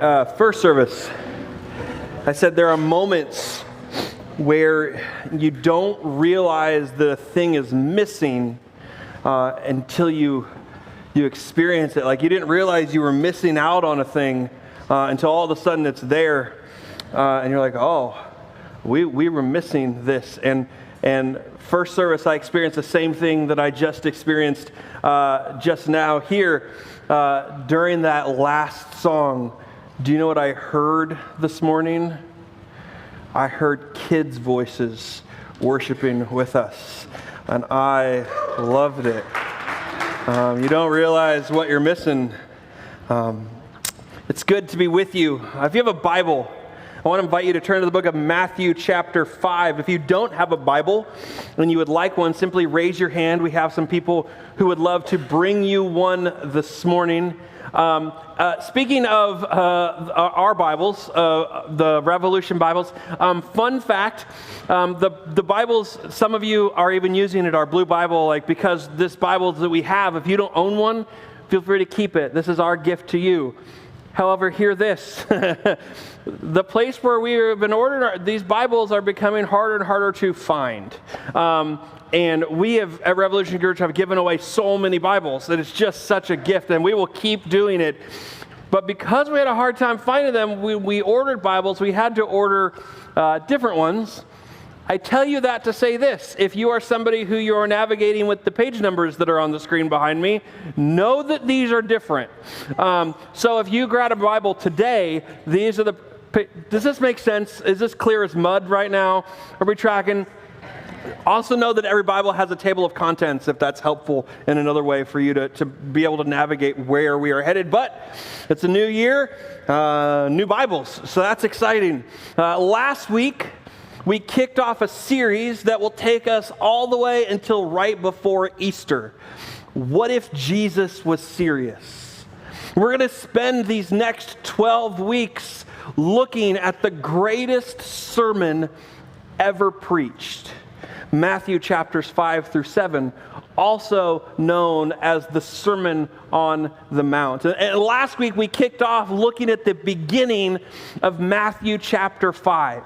First service, I said there are moments where you don't realize that a thing is missing until you experience it. Like you didn't realize you were missing out on a thing until all of a sudden it's there, and you're like, oh, we were missing this. And first service, I experienced the same thing that I just experienced just now here during that last song. Do you know what I heard this morning? I heard kids' voices worshiping with us, and I loved it. You don't realize what you're missing. It's good to be with you. If you have a Bible, I want to invite you to turn to the book of Matthew chapter 5. If you don't have a Bible and you would like one, simply raise your hand. We have some people who would love to bring you one this morning. Speaking of our Bibles, the Revolution Bibles, fun fact, the Bibles, some of you are even using it, our blue Bible, like because this Bible that we have, if you don't own one, feel free to keep it. This is our gift to you. However, hear this. The place where we have been ordering these Bibles are becoming harder and harder to find. And we have, at Revolution Church, have given away so many Bibles that it's just such a gift, and we will keep doing it. But because we had a hard time finding them, we ordered Bibles. We had to order different ones. I tell you that to say this. If you are somebody who you are navigating with the page numbers that are on the screen behind me, know that these are different. So if you grab a Bible today, these are the... Does this make sense? Is this clear as mud right now? Are we tracking? Also know that every Bible has a table of contents, if that's helpful in another way for you to be able to navigate where we are headed. But it's a new year, new Bibles, so that's exciting. Last week, we kicked off a series that will take us all the way until right before Easter. What if Jesus was serious? We're going to spend these next 12 weeks looking at the greatest sermon ever preached. Matthew chapters 5 through 7, also known as the Sermon on the Mount. And last week we kicked off looking at the beginning of Matthew chapter 5,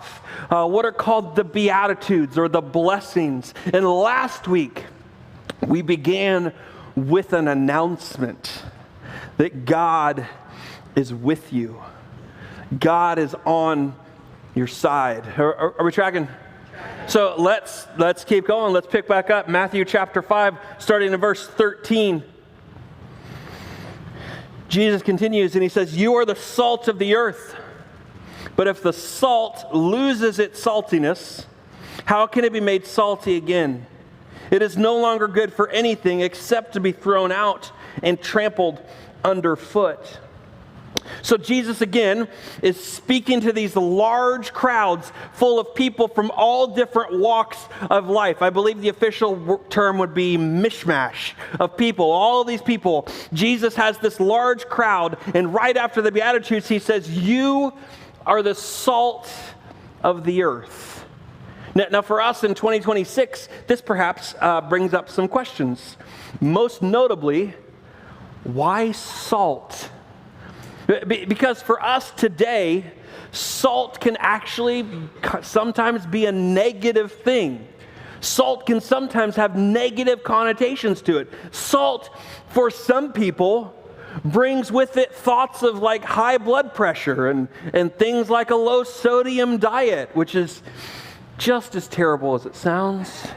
what are called the Beatitudes or the blessings. And last week we began with an announcement that God is with you. God is on your side. Are we tracking? So let's keep going. Let's pick back up Matthew chapter 5, starting in verse 13. Jesus continues and he says, "You are the salt of the earth. But if the salt loses its saltiness, how can it be made salty again? It is no longer good for anything except to be thrown out and trampled underfoot." So Jesus again is speaking to these large crowds full of people from all different walks of life. I believe the official term would be mishmash of people, all of these people. Jesus has this large crowd, and right after the Beatitudes, he says, "You are the salt of the earth." Now for us in 2026, this perhaps brings up some questions. Most notably, why salt? Because for us today, salt can actually sometimes be a negative thing. Salt can sometimes have negative connotations to it. Salt, for some people, brings with it thoughts of like high blood pressure and things like a low sodium diet, which is just as terrible as it sounds.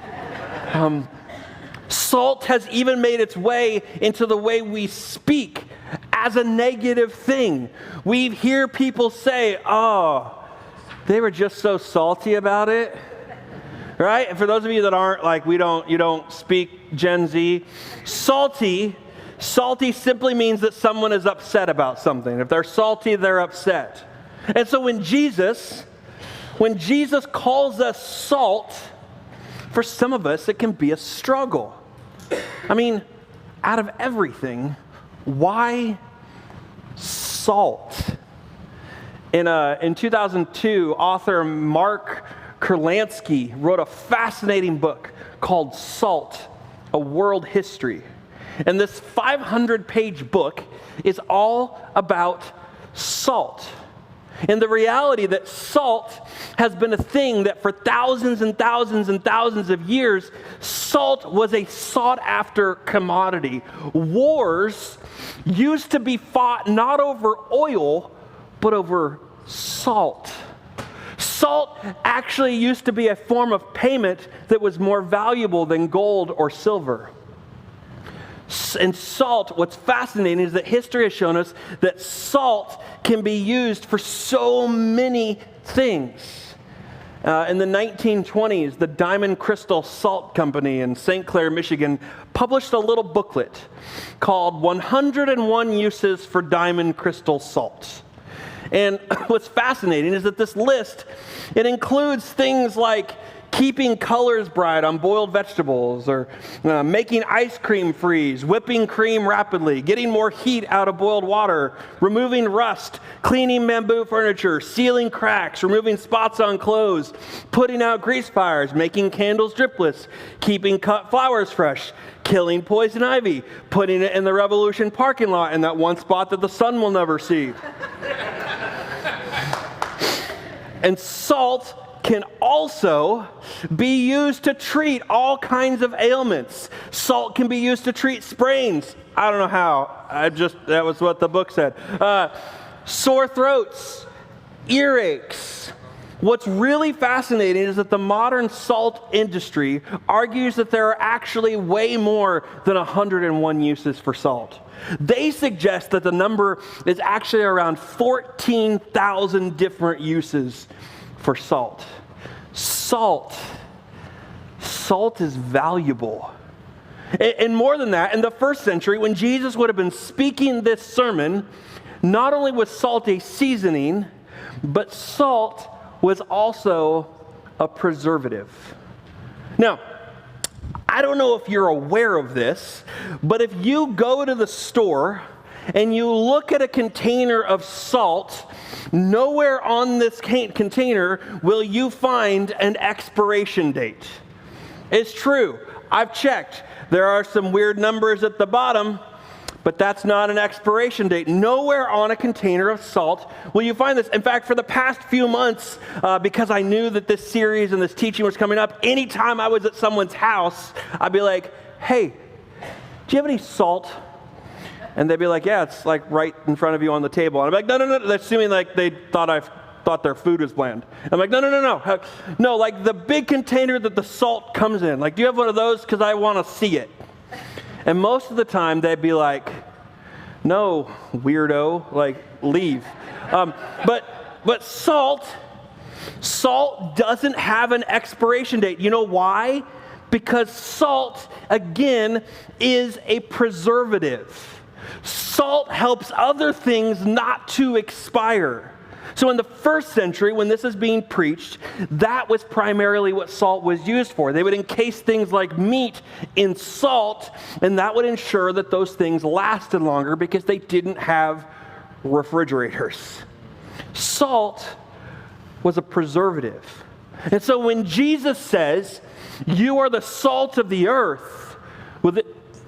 Salt has even made its way into the way we speak as a negative thing. We hear people say, "Oh, they were just so salty about it." Right? And for those of you that aren't like, you don't speak Gen Z, salty simply means that someone is upset about something. If they're salty, they're upset. And so when Jesus calls us salt, for some of us, it can be a struggle. I mean, out of everything, why salt? In 2002, author Mark Kurlansky wrote a fascinating book called Salt, A World History. And this 500-page book is all about salt. And the reality that salt has been a thing that for thousands and thousands and thousands of years, salt was a sought-after commodity. Wars used to be fought not over oil, but over salt. Salt actually used to be a form of payment that was more valuable than gold or silver. And salt, what's fascinating is that history has shown us that salt can be used for so many things. In the 1920s, the Diamond Crystal Salt Company in St. Clair, Michigan, published a little booklet called 101 Uses for Diamond Crystal Salt. And what's fascinating is that this list, it includes things like keeping colors bright on boiled vegetables, or making ice cream freeze, whipping cream rapidly, getting more heat out of boiled water, removing rust, cleaning bamboo furniture, sealing cracks, removing spots on clothes, putting out grease fires, making candles dripless, keeping cut flowers fresh, killing poison ivy, putting it in the Revolution parking lot in that one spot that the sun will never see. And salt can also be used to treat all kinds of ailments. Salt can be used to treat sprains. I don't know how. That was what the book said. Sore throats, earaches. What's really fascinating is that the modern salt industry argues that there are actually way more than 101 uses for salt. They suggest that the number is actually around 14,000 different uses for salt. Salt is valuable. And more than that, in the first century, when Jesus would have been speaking this sermon, not only was salt a seasoning, but salt was also a preservative. Now, I don't know if you're aware of this, but if you go to the store and you look at a container of salt, nowhere on this container will you find an expiration date. It's true. I've checked. There are some weird numbers at the bottom, but that's not an expiration date. Nowhere on a container of salt will you find this. In fact, for the past few months, because I knew that this series and this teaching was coming up, anytime I was at someone's house, I'd be like, hey, do you have any salt? And they'd be like, yeah, it's like right in front of you on the table. And I'm like, no. They're assuming like they thought their food was bland. I'm like, no. No, like the big container that the salt comes in. Like, do you have one of those? Because I want to see it. And most of the time they'd be like, no, weirdo, like leave. But salt doesn't have an expiration date. You know why? Because salt, again, is a preservative. Salt helps other things not to expire. So in the first century, when this is being preached, that was primarily what salt was used for. They would encase things like meat in salt, and that would ensure that those things lasted longer because they didn't have refrigerators. Salt was a preservative. And so when Jesus says, you are the salt of the earth, well,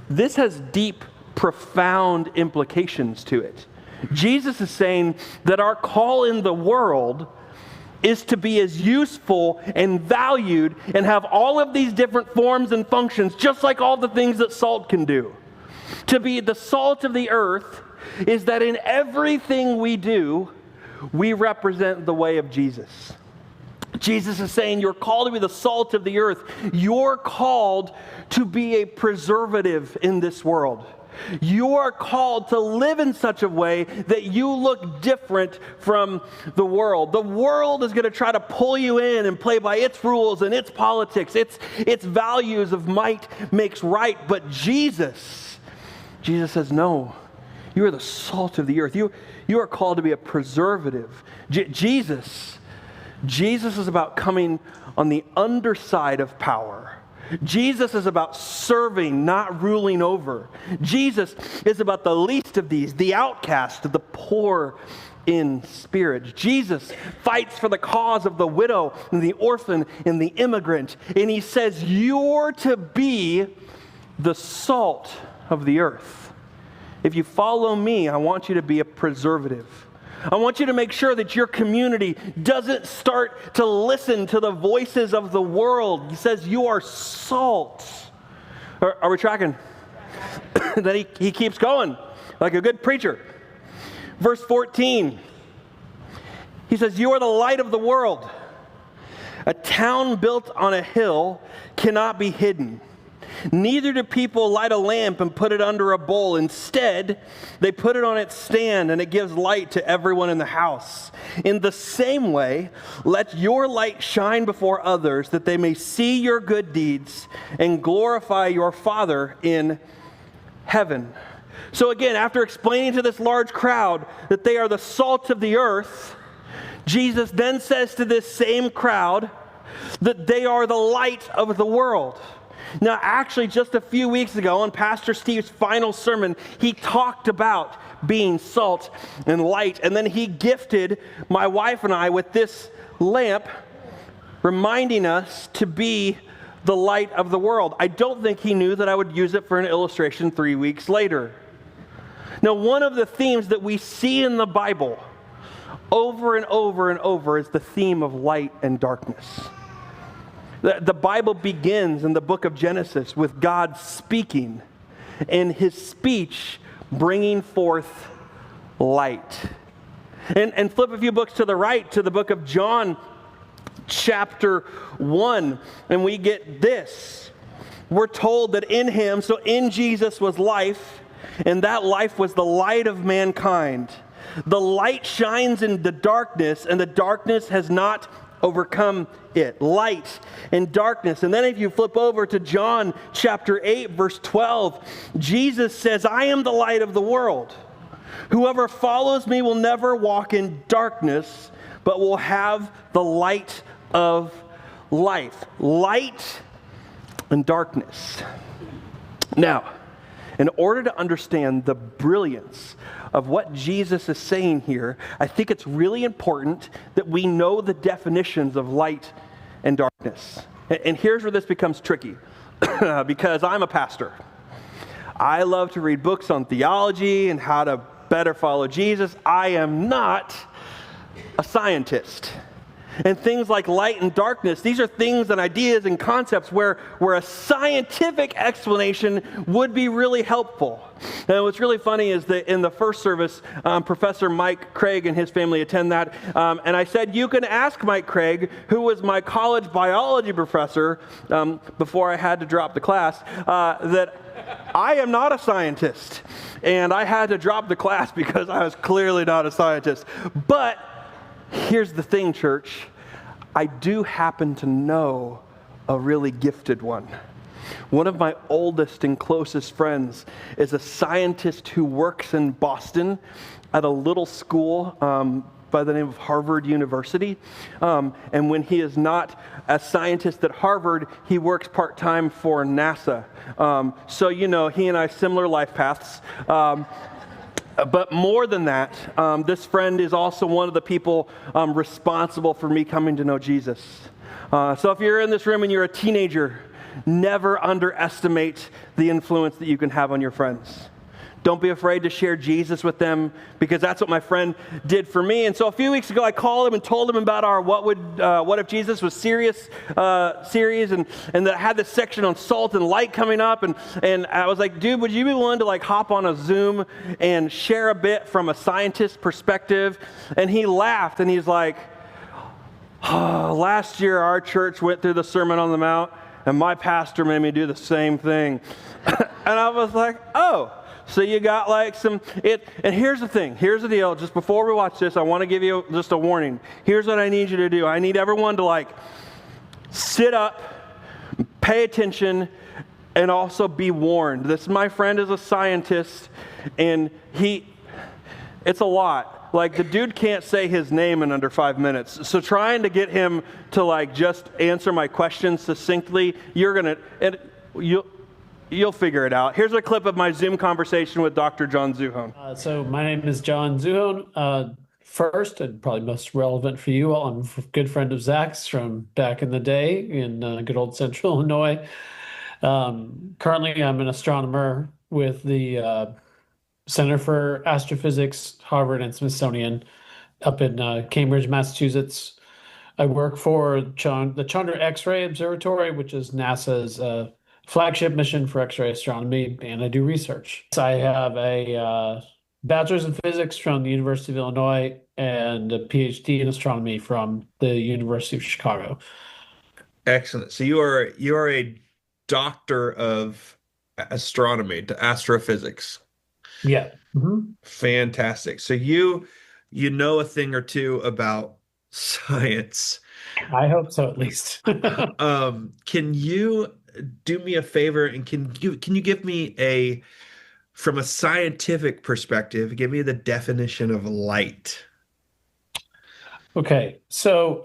this has deep, profound implications to it. Jesus is saying that our call in the world is to be as useful and valued and have all of these different forms and functions, just like all the things that salt can do. To be the salt of the earth is that in everything we do, we represent the way of Jesus. Jesus is saying you're called to be the salt of the earth. You're called to be a preservative in this world. You are called to live in such a way that you look different from the world. The world is going to try to pull you in and play by its rules and its politics, its values of might makes right. But Jesus says, no, you are the salt of the earth. You are called to be a preservative. Jesus is about coming on the underside of power. Jesus is about serving, not ruling over. Jesus is about the least of these, the outcast, the poor in spirit. Jesus fights for the cause of the widow and the orphan and the immigrant. And he says, you're to be the salt of the earth. If you follow me, I want you to be a preservative. I want you to make sure that your community doesn't start to listen to the voices of the world. He says you are salt. Are we tracking? Then he keeps going like a good preacher. Verse 14, he says, you are the light of the world. A town built on a hill cannot be hidden. Neither do people light a lamp and put it under a bowl. Instead, they put it on its stand, and it gives light to everyone in the house. In the same way, let your light shine before others, that they may see your good deeds and glorify your Father in heaven. So again, after explaining to this large crowd that they are the salt of the earth, Jesus then says to this same crowd that they are the light of the world. Now, actually, just a few weeks ago on Pastor Steve's final sermon, he talked about being salt and light. And then he gifted my wife and I with this lamp, reminding us to be the light of the world. I don't think he knew that I would use it for an illustration 3 weeks later. Now, one of the themes that we see in the Bible over and over and over is the theme of light and darkness. The Bible begins in the book of Genesis with God speaking, and his speech bringing forth light. And flip a few books to the right to the book of John, chapter 1, and we get this. We're told that in him, so in Jesus was life, and that life was the light of mankind. The light shines in the darkness, and the darkness has not overcome it. Light and darkness. And then if you flip over to John chapter 8, verse 12, Jesus says, I am the light of the world. Whoever follows me will never walk in darkness, but will have the light of life. Light and darkness. Now, in order to understand the brilliance of what Jesus is saying here, I think it's really important that we know the definitions of light and darkness. And here's where this becomes tricky, because I'm a pastor. I love to read books on theology and how to better follow Jesus. I am not a scientist. And things like light and darkness, these are things and ideas and concepts where a scientific explanation would be really helpful. And what's really funny is that in the first service, Professor Mike Craig and his family attend that. And I said, you can ask Mike Craig, who was my college biology professor before I had to drop the class, that I am not a scientist. And I had to drop the class because I was clearly not a scientist. But here's the thing, church. I do happen to know a really gifted one. One of my oldest and closest friends is a scientist who works in Boston at a little school by the name of Harvard University. And when he is not a scientist at Harvard, he works part-time for NASA. So, you know, he and I, similar life paths. But more than that, this friend is also one of the people responsible for me coming to know Jesus. So if you're in this room and you're a teenager, never underestimate the influence that you can have on your friends. Don't be afraid to share Jesus with them, because that's what my friend did for me. And so a few weeks ago, I called him and told him about our What If Jesus Was Serious series, and that had this section on salt and light coming up. And I was like, dude, would you be willing to like hop on a Zoom and share a bit from a scientist perspective? And he laughed, and he's like, oh, last year our church went through the Sermon on the Mount, and my pastor made me do the same thing. And I was like, oh. So you got like and here's the thing, here's the deal. Just before we watch this, I want to give you just a warning. Here's what I need you to do. I need everyone to like sit up, pay attention, and also be warned. My friend is a scientist, and it's a lot. Like the dude can't say his name in under 5 minutes. So trying to get him to like just answer my questions succinctly, you'll figure it out. Here's a clip of my Zoom conversation with Dr. John Zuhon. So my name is John Zuhon. First, and probably most relevant for you all, I'm a good friend of Zach's from back in the day in good old Central Illinois. Currently, I'm an astronomer with the Center for Astrophysics, Harvard and Smithsonian. up in Cambridge, Massachusetts. I work for the Chandra X-ray Observatory, which is NASA's flagship mission for X-ray astronomy, and I do research. I have a bachelor's in physics from the University of Illinois and a PhD in astronomy from the University of Chicago. Excellent. So you are a doctor of astronomy, to astrophysics. Yeah. Mhm. Fantastic. So you know a thing or two about science. I hope so, at least. Can you do me a favor and can you give me from a scientific perspective, give me the definition of light? Okay, so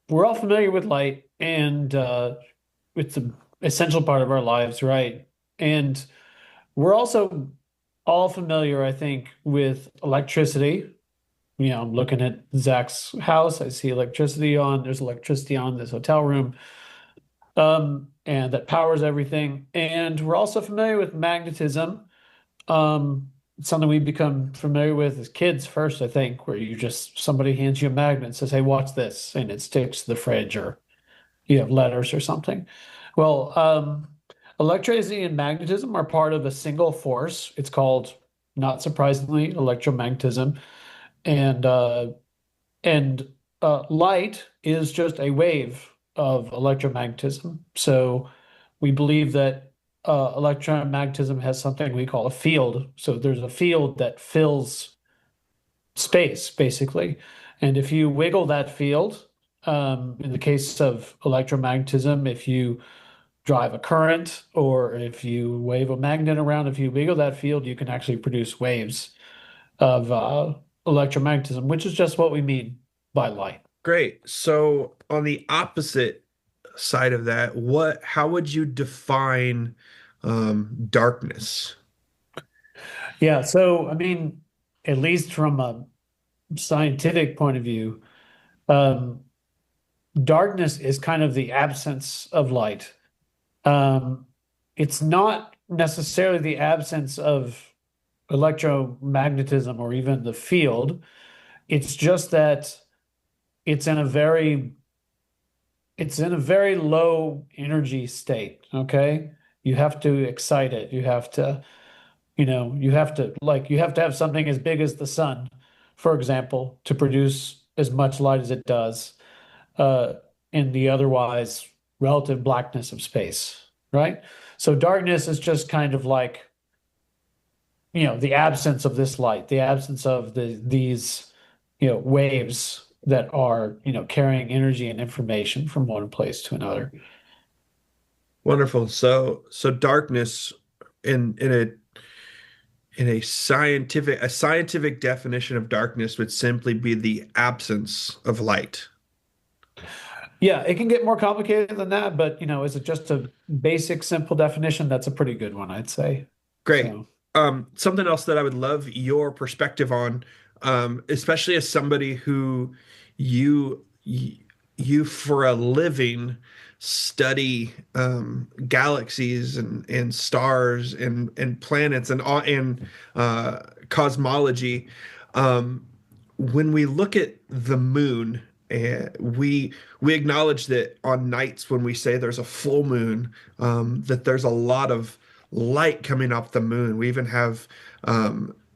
we're all familiar with light, and it's an essential part of our lives, right? And we're also all familiar, I think, with electricity. I'm looking at Zach's house. I see electricity on. There's electricity on this hotel room, and that powers everything. And we're also familiar with magnetism. It's something we become familiar with as kids first, I think, where somebody hands you a magnet and says, "Hey, watch this," and it sticks to the fridge, or you have letters or something. Well, electricity and magnetism are part of a single force. It's called, not surprisingly, electromagnetism. And light is just a wave of electromagnetism. So we believe that electromagnetism has something we call a field. So there's a field that fills space, basically. And if you wiggle that field, in the case of electromagnetism, if you drive a current or if you wave a magnet around, if you wiggle that field, you can actually produce waves of electromagnetism, which is just what we mean by light. Great. So on the opposite side of that, how would you define darkness? Yeah, so I mean, at least from a scientific point of view, um, darkness is kind of the absence of light. Um, it's not necessarily the absence of electromagnetism or even the field. It's just that it's in a very low energy state. Okay. You have to excite it. You have to have something as big as the sun, for example, to produce as much light as it does, uh, in the otherwise relative blackness of space, right? So darkness is just kind of like, the absence of this light, the absence of these, waves that are, carrying energy and information from one place to another. Wonderful. So darkness in a scientific definition of darkness would simply be the absence of light. Yeah, it can get more complicated than that, but is it just a basic, simple definition? That's a pretty good one, I'd say. Great. So, Something else that I would love your perspective on, especially as somebody who you you for a living study galaxies and stars and planets and cosmology. When we look at the moon, we acknowledge that on nights when we say there's a full moon, that there's a lot of light coming off the moon. We even have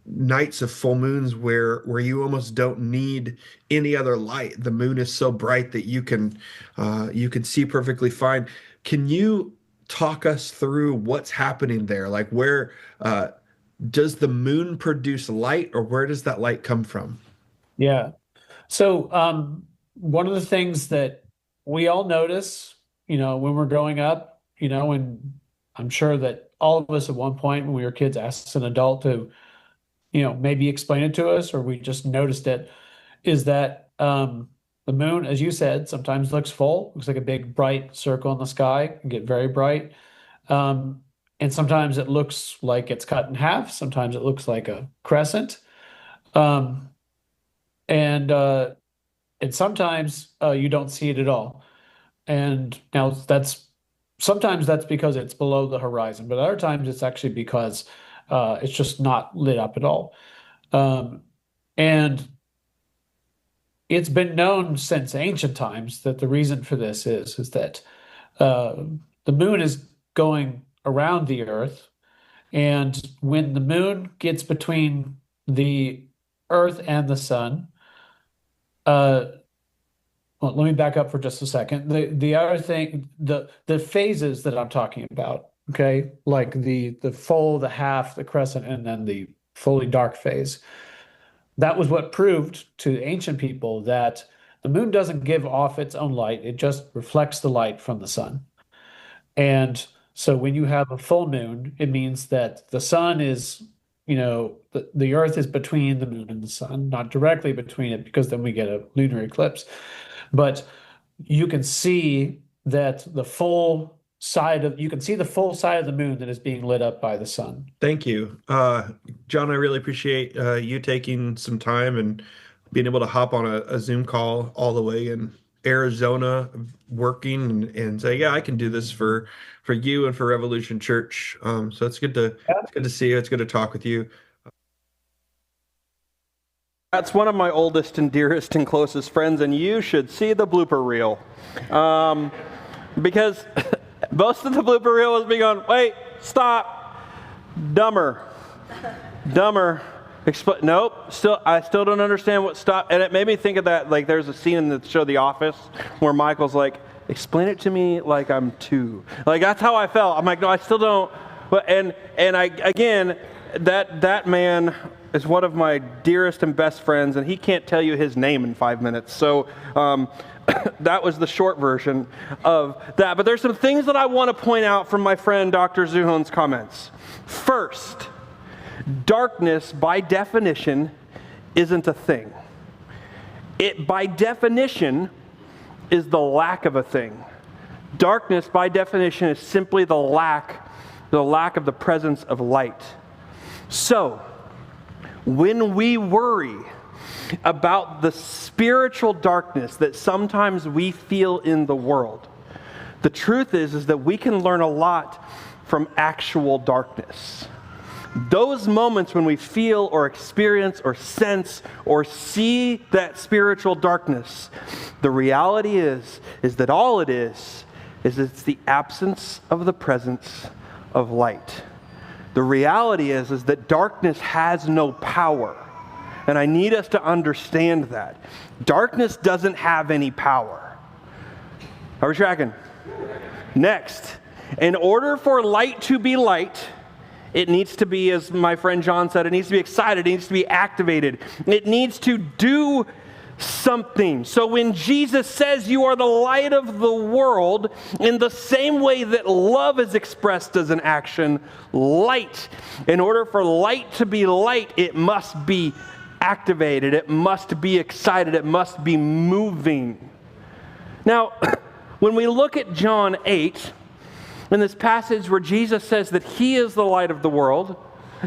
nights of full moons where you almost don't need any other light. The moon is so bright that you can see perfectly fine. Can you talk us through what's happening there? Like where does the moon produce light, or where does that light come from? yeah. So, one of the things that we all notice, when we're growing up, and I'm sure that all of us at one point when we were kids asked an adult to, maybe explain it to us, or we just noticed it, is that the moon, as you said, sometimes looks like a big bright circle in the sky, it can get very bright. Um, and sometimes it looks like it's cut in half. Sometimes it looks like a crescent. Um, and sometimes you don't see it at all. And now sometimes that's because it's below the horizon, but other times it's actually because it's just not lit up at all. Um, And it's been known since ancient times that the reason for this is that the moon is going around the earth, and when the moon gets between the earth and the sun, well, let me back up for just a second. The other thing, the phases that I'm talking about, okay, like the full, the half, the crescent, and then the fully dark phase. That was what proved to ancient people that the moon doesn't give off its own light; it just reflects the light from the sun. And so when you have a full moon, it means that the sun is, the earth is between the moon and the sun, not directly between it, because then we get a lunar eclipse. But you can see that you can see the full side of the moon that is being lit up by the sun. Thank you. John, I really appreciate you taking some time and being able to hop on a Zoom call all the way in Arizona, working and say, yeah, I can do this for you and for Revolution Church. So it's good to see you. It's good to talk with you. That's one of my oldest and dearest and closest friends, and you should see the blooper reel. Because most of the blooper reel was me going, wait, stop, dumber. Nope, I still don't understand what stop. And it made me think of that, like there's a scene in the show The Office where Michael's like, explain it to me like I'm two. Like that's how I felt. I'm like, no, I still don't. But and I again, that man is one of my dearest and best friends, and he can't tell you his name in 5 minutes. So that was the short version of that. But there's some things that I want to point out from my friend Dr. Zuhon's comments. First, darkness by definition isn't a thing. It by definition is the lack of a thing. Darkness by definition is simply the lack of the presence of light. So, when we worry about the spiritual darkness that sometimes we feel in the world, the truth is that we can learn a lot from actual darkness. Those moments when we feel or experience or sense or see that spiritual darkness, the reality is that all it is it's the absence of the presence of light. The reality is that darkness has no power. And I need us to understand that. Darkness doesn't have any power. Are we tracking? Next, in order for light to be light, it needs to be, as my friend John said, it needs to be excited, it needs to be activated. It needs to do something. So when Jesus says you are the light of the world, in the same way that love is expressed as an action, light, in order for light to be light, it must be activated, it must be excited, it must be moving. Now, when we look at John 8, in this passage where Jesus says that he is the light of the world,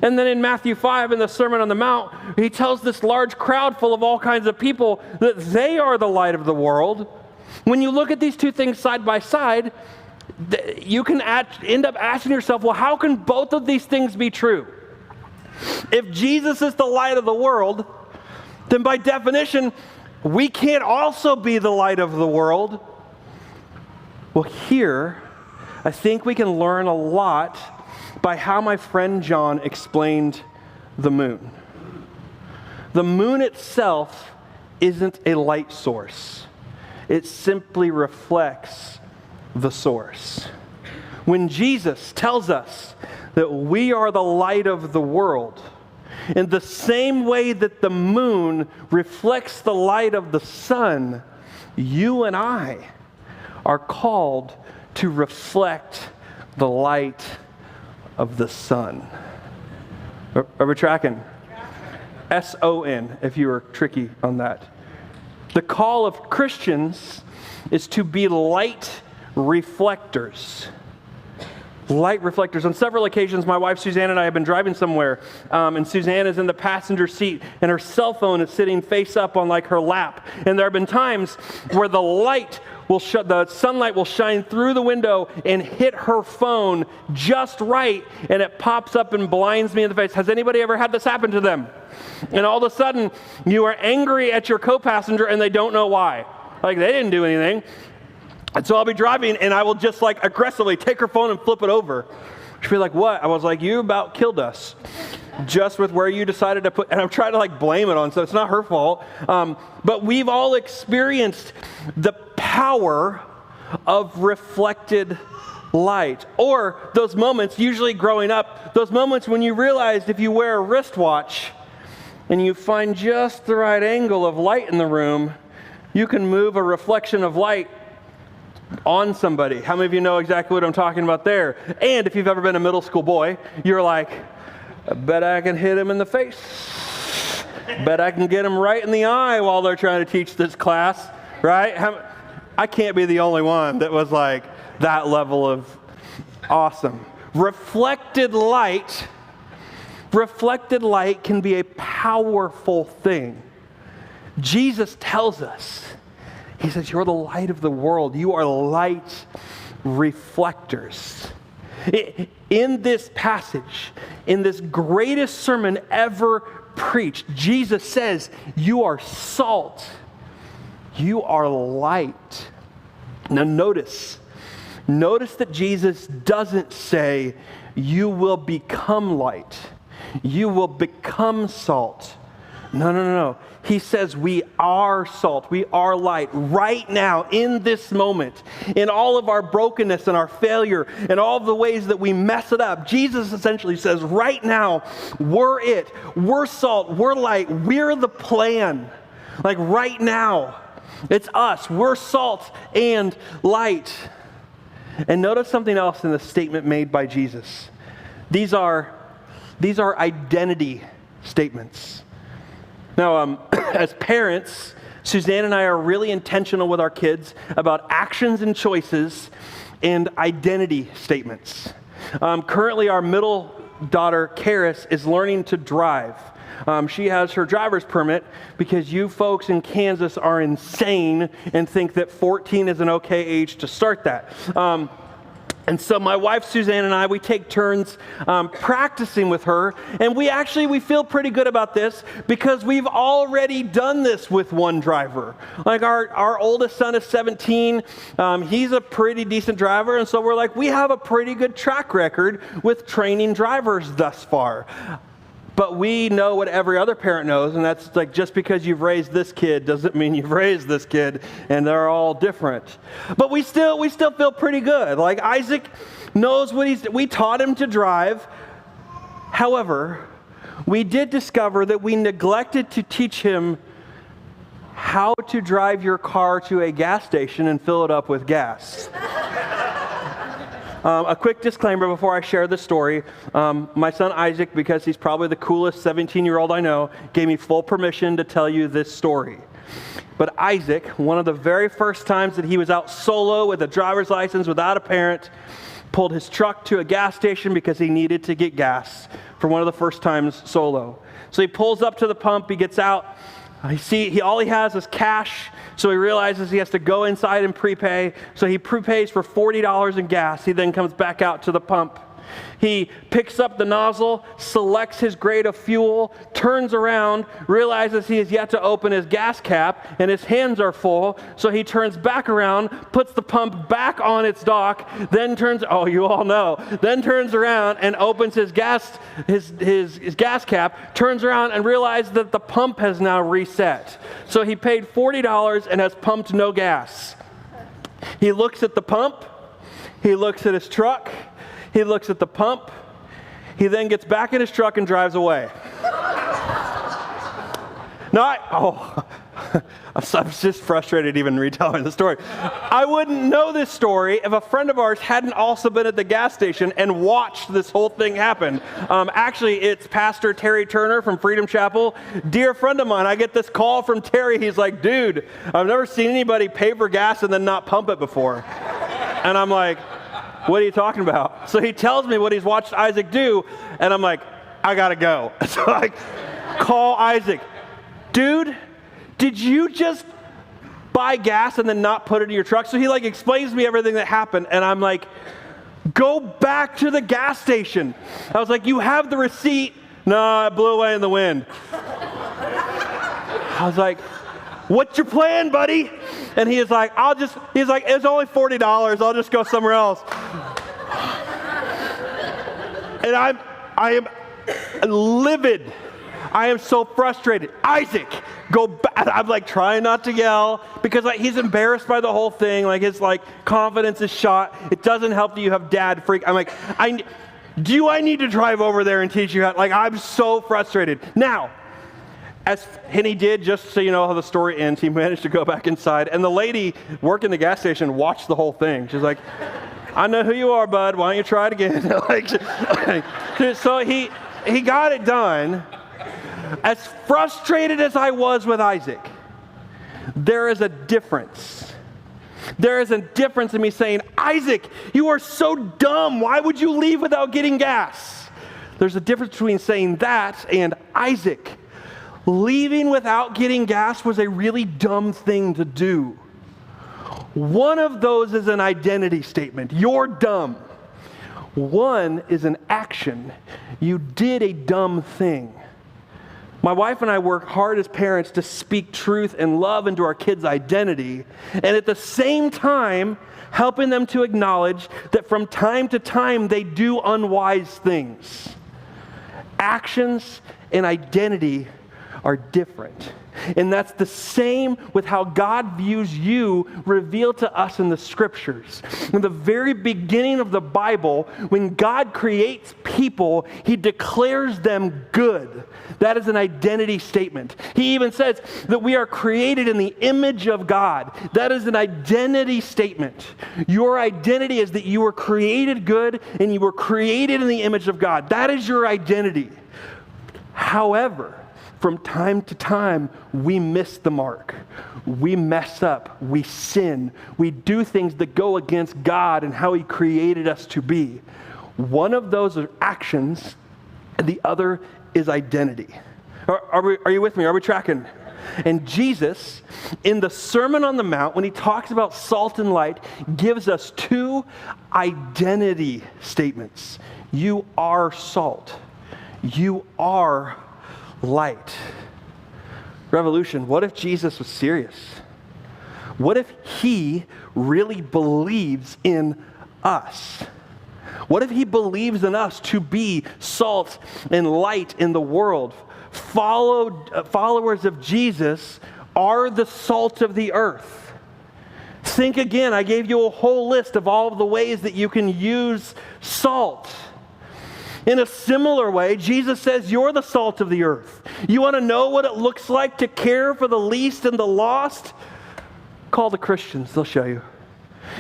and then in Matthew 5, in the Sermon on the Mount, he tells this large crowd full of all kinds of people that they are the light of the world. When you look at these two things side by side, you can end up asking yourself, well, how can both of these things be true? If Jesus is the light of the world, then by definition, we can't also be the light of the world. Well, here, I think we can learn a lot by how my friend John explained the moon. The moon itself isn't a light source. It simply reflects the source. When Jesus tells us that we are the light of the world, in the same way that the moon reflects the light of the sun, you and I are called to reflect the light of the sun. Are we tracking? S-O-N, if you were tricky on that. The call of Christians is to be light reflectors. Light reflectors. On several occasions, my wife Suzanne and I have been driving somewhere, and Suzanne is in the passenger seat, and her cell phone is sitting face up on like her lap. And there have been times where the light the sunlight will shine through the window and hit her phone just right, and it pops up and blinds me in the face. Has anybody ever had this happen to them? And all of a sudden, you are angry at your co-passenger and they don't know why. Like, they didn't do anything. And so I'll be driving and I will just like aggressively take her phone and flip it over. She'll be like, what? I was like, you about killed us. Just with where you decided to put, and I'm trying to like blame it on, so it's not her fault. But we've all experienced the power of reflected light. Or those moments, usually growing up, those moments when you realized if you wear a wristwatch and you find just the right angle of light in the room, you can move a reflection of light on somebody. How many of you know exactly what I'm talking about there? And if you've ever been a middle school boy, you're like, I bet I can hit him in the face. Bet I can get him right in the eye while they're trying to teach this class, right? I can't be the only one that was like that level of awesome. Reflected light can be a powerful thing. Jesus tells us, he says, you're the light of the world. You are light reflectors. In this passage, in this greatest sermon ever preached, Jesus says, you are salt. You are light. Now notice that Jesus doesn't say, you will become light. You will become salt. No. He says we are salt, we are light right now in this moment. In all of our brokenness and our failure and all of the ways that we mess it up, Jesus essentially says right now, we're it. We're salt, we're light, we're the plan. Like right now, it's us. We're salt and light. And notice something else in the statement made by Jesus. These are identity statements. Now, as parents, Suzanne and I are really intentional with our kids about actions and choices and identity statements. Currently, our middle daughter, Karis, is learning to drive. She has her driver's permit because you folks in Kansas are insane and think that 14 is an okay age to start that. And so my wife, Suzanne, and I, we take turns practicing with her. And we feel pretty good about this because we've already done this with one driver. Like our oldest son is 17. He's a pretty decent driver. And so we're like, we have a pretty good track record with training drivers thus far. But we know what every other parent knows, and that's like just because you've raised this kid doesn't mean you've raised this kid, and they're all different. But we still feel pretty good. Like Isaac knows we taught him to drive. However, we did discover that we neglected to teach him how to drive your car to a gas station and fill it up with gas. A quick disclaimer before I share the story. My son Isaac, because he's probably the coolest 17-year-old I know, gave me full permission to tell you this story. But Isaac, one of the very first times that he was out solo with a driver's license without a parent, pulled his truck to a gas station because he needed to get gas for one of the first times solo. So he pulls up to the pump, he gets out, all he has is cash, so he realizes he has to go inside and prepay. So he prepays for $40 in gas. He then comes back out to the pump. He picks up the nozzle, selects his grade of fuel, turns around, realizes he has yet to open his gas cap, and his hands are full. So he turns back around, puts the pump back on its dock, then turns around and opens his gas cap, turns around and realizes that the pump has now reset. So he paid $40 and has pumped no gas. He looks at the pump, he looks at his truck, he looks at the pump. He then gets back in his truck and drives away. I'm just frustrated even retelling the story. I wouldn't know this story if a friend of ours hadn't also been at the gas station and watched this whole thing happen. Actually, it's Pastor Terry Turner from Freedom Chapel. Dear friend of mine, I get this call from Terry. He's like, dude, I've never seen anybody pay for gas and then not pump it before. And I'm like, what are you talking about? So he tells me what he's watched Isaac do, and I'm like, I gotta go. So I call Isaac. Dude, did you just buy gas and then not put it in your truck? So he like explains to me everything that happened, and I'm like, go back to the gas station. I was like, you have the receipt. No, it blew away in the wind. I was like, what's your plan, buddy? And he's like, it's only $40. I'll just go somewhere else. And I am livid. I am so frustrated. Isaac, go back. I'm like trying not to yell because like he's embarrassed by the whole thing. Like his like confidence is shot. It doesn't help that you have dad freak. I'm like, do I need to drive over there and teach you how? Like I'm so frustrated. Now, as Henny did, just so you know how the story ends, he managed to go back inside, and the lady working the gas station watched the whole thing. She's like, I know who you are, bud. Why don't you try it again? So he got it done. As frustrated as I was with Isaac, there is a difference. There is a difference in me saying, Isaac, you are so dumb. Why would you leave without getting gas? There's a difference between saying that and Isaac, leaving without getting gas was a really dumb thing to do. One of those is an identity statement. You're dumb. One is an action. You did a dumb thing. My wife and I work hard as parents to speak truth and love into our kids' identity, and at the same time, helping them to acknowledge that from time to time they do unwise things. Actions and identity are different. And that's the same with how God views you revealed to us in the scriptures. In the very beginning of the Bible, when God creates people, he declares them good. That is an identity statement. He even says that we are created in the image of God. That is an identity statement. Your identity is that you were created good and you were created in the image of God. That is your identity. However, from time to time, we miss the mark. We mess up. We sin. We do things that go against God and how he created us to be. One of those are actions, and the other is identity. Are you with me? Are we tracking? And Jesus, in the Sermon on the Mount, when he talks about salt and light, gives us two identity statements. You are salt. You are light. Revolution, what if Jesus was serious? What if he really believes in us? What if he believes in us to be salt and light in the world? Followers of Jesus are the salt of the earth. Think again, I gave you a whole list of all of the ways that you can use salt. In a similar way, Jesus says you're the salt of the earth. You want to know what it looks like to care for the least and the lost? Call the Christians, they'll show you.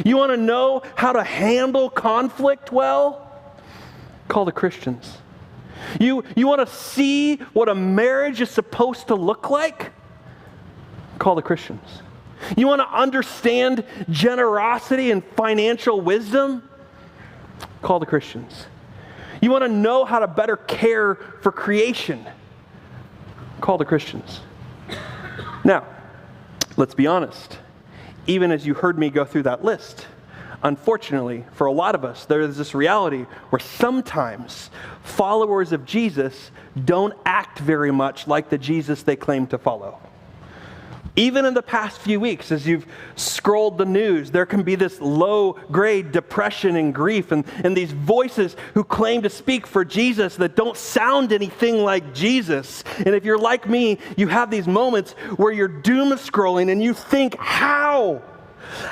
You want to know how to handle conflict well? Call the Christians. You want to see what a marriage is supposed to look like? Call the Christians. You want to understand generosity and financial wisdom? Call the Christians. You want to know how to better care for creation? Call the Christians. Now, let's be honest. Even as you heard me go through that list, unfortunately, for a lot of us, there is this reality where sometimes followers of Jesus don't act very much like the Jesus they claim to follow. Even in the past few weeks, as you've scrolled the news, there can be this low-grade depression and grief, and these voices who claim to speak for Jesus that don't sound anything like Jesus. And if you're like me, you have these moments where you're doom scrolling and you think, how?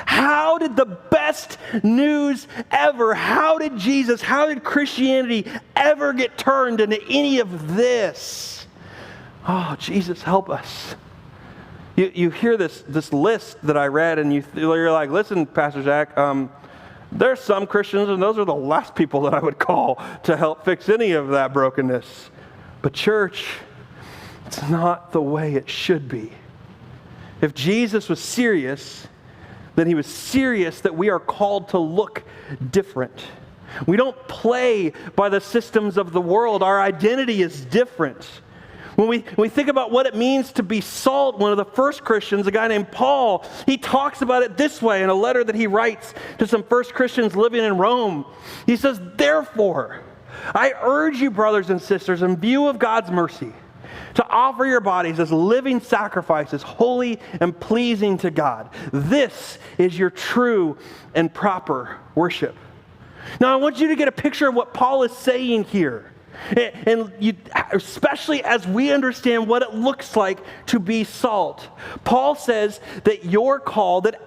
How did the best news ever, how did Christianity ever get turned into any of this? Oh, Jesus, help us. You hear this list that I read, and you're like, listen, Pastor Zach, there's some Christians, and those are the last people that I would call to help fix any of that brokenness. But church, it's not the way it should be. If Jesus was serious, then he was serious that we are called to look different. We don't play by the systems of the world. Our identity is different. When we think about what it means to be salt, one of the first Christians, a guy named Paul, he talks about it this way in a letter that he writes to some first Christians living in Rome. He says, "Therefore, I urge you, brothers and sisters, in view of God's mercy, to offer your bodies as living sacrifices, holy and pleasing to God. This is your true and proper worship." Now, I want you to get a picture of what Paul is saying here. And especially as we understand what it looks like to be salt. Paul says that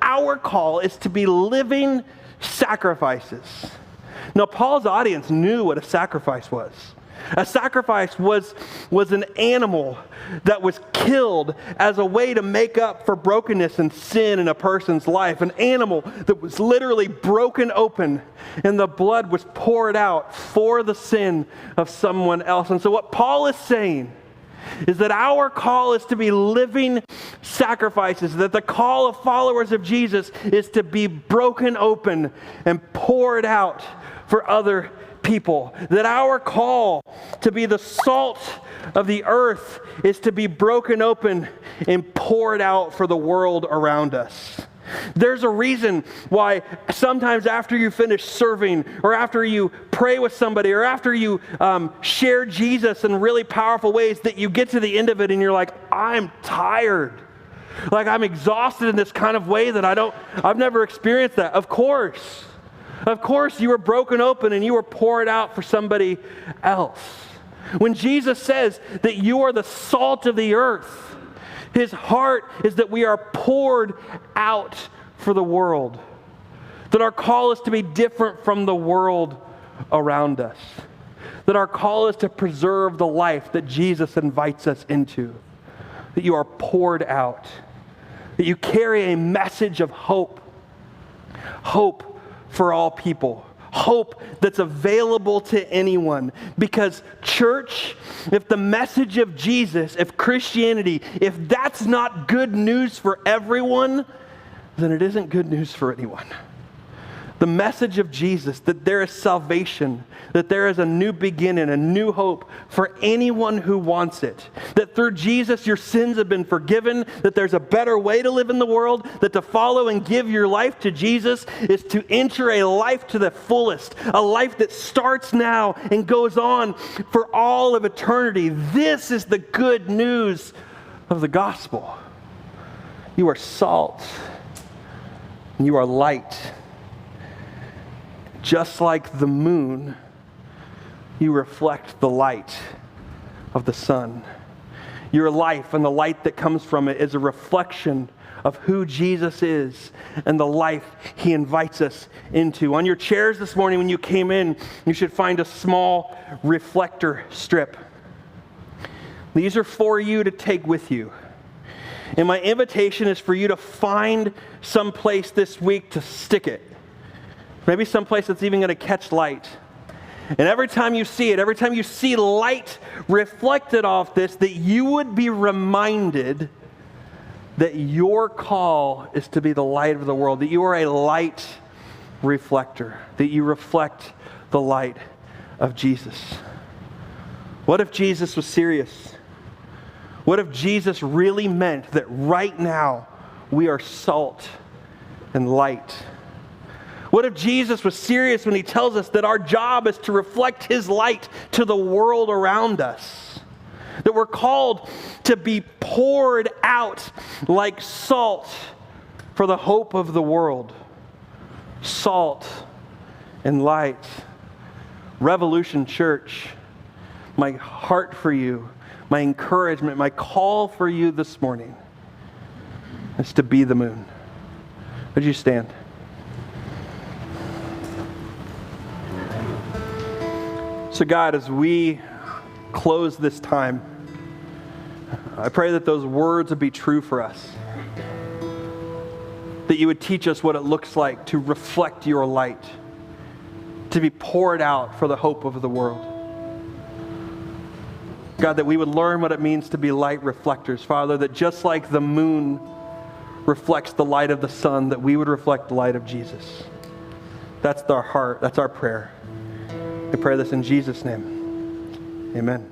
our call is to be living sacrifices. Now, Paul's audience knew what a sacrifice was. A sacrifice was an animal that was killed as a way to make up for brokenness and sin in a person's life. An animal that was literally broken open and the blood was poured out for the sin of someone else. And so what Paul is saying is that our call is to be living sacrifices, that the call of followers of Jesus is to be broken open and poured out for other people. That our call to be the salt of the earth is to be broken open and poured out for the world around us. There's a reason why sometimes after you finish serving, or after you pray with somebody, or after you share Jesus in really powerful ways, that you get to the end of it and you're like, I'm tired. Like I'm exhausted in this kind of way that I've never experienced that. Of course, you were broken open and you were poured out for somebody else. When Jesus says that you are the salt of the earth, his heart is that we are poured out for the world. That our call is to be different from the world around us. That our call is to preserve the life that Jesus invites us into. That you are poured out. That you carry a message of hope. Hope for all people. Hope that's available to anyone. Because church, if the message of Jesus, if Christianity, if that's not good news for everyone, then it isn't good news for anyone. The message of Jesus, that there is salvation, that there is a new beginning, a new hope for anyone who wants it. That through Jesus your sins have been forgiven, that there's a better way to live in the world, that to follow and give your life to Jesus is to enter a life to the fullest, a life that starts now and goes on for all of eternity. This is the good news of the gospel. You are salt, and you are light. Just like the moon, you reflect the light of the sun. Your life and the light that comes from it is a reflection of who Jesus is and the life he invites us into. On your chairs this morning when you came in, you should find a small reflector strip. These are for you to take with you. And my invitation is for you to find some place this week to stick it. Maybe someplace that's even going to catch light. And every time you see it, every time you see light reflected off this, that you would be reminded that your call is to be the light of the world, that you are a light reflector, that you reflect the light of Jesus. What if Jesus was serious? What if Jesus really meant that right now we are salt and light? What if Jesus was serious when he tells us that our job is to reflect his light to the world around us? That we're called to be poured out like salt for the hope of the world. Salt and light. Revolution Church, my heart for you, my encouragement, my call for you this morning is to be the moon. Would you stand? So God, as we close this time, I pray that those words would be true for us. That you would teach us what it looks like to reflect your light, to be poured out for the hope of the world. God, that we would learn what it means to be light reflectors. Father, that just like the moon reflects the light of the sun, that we would reflect the light of Jesus. That's our heart. That's our prayer. I pray this in Jesus' name. Amen.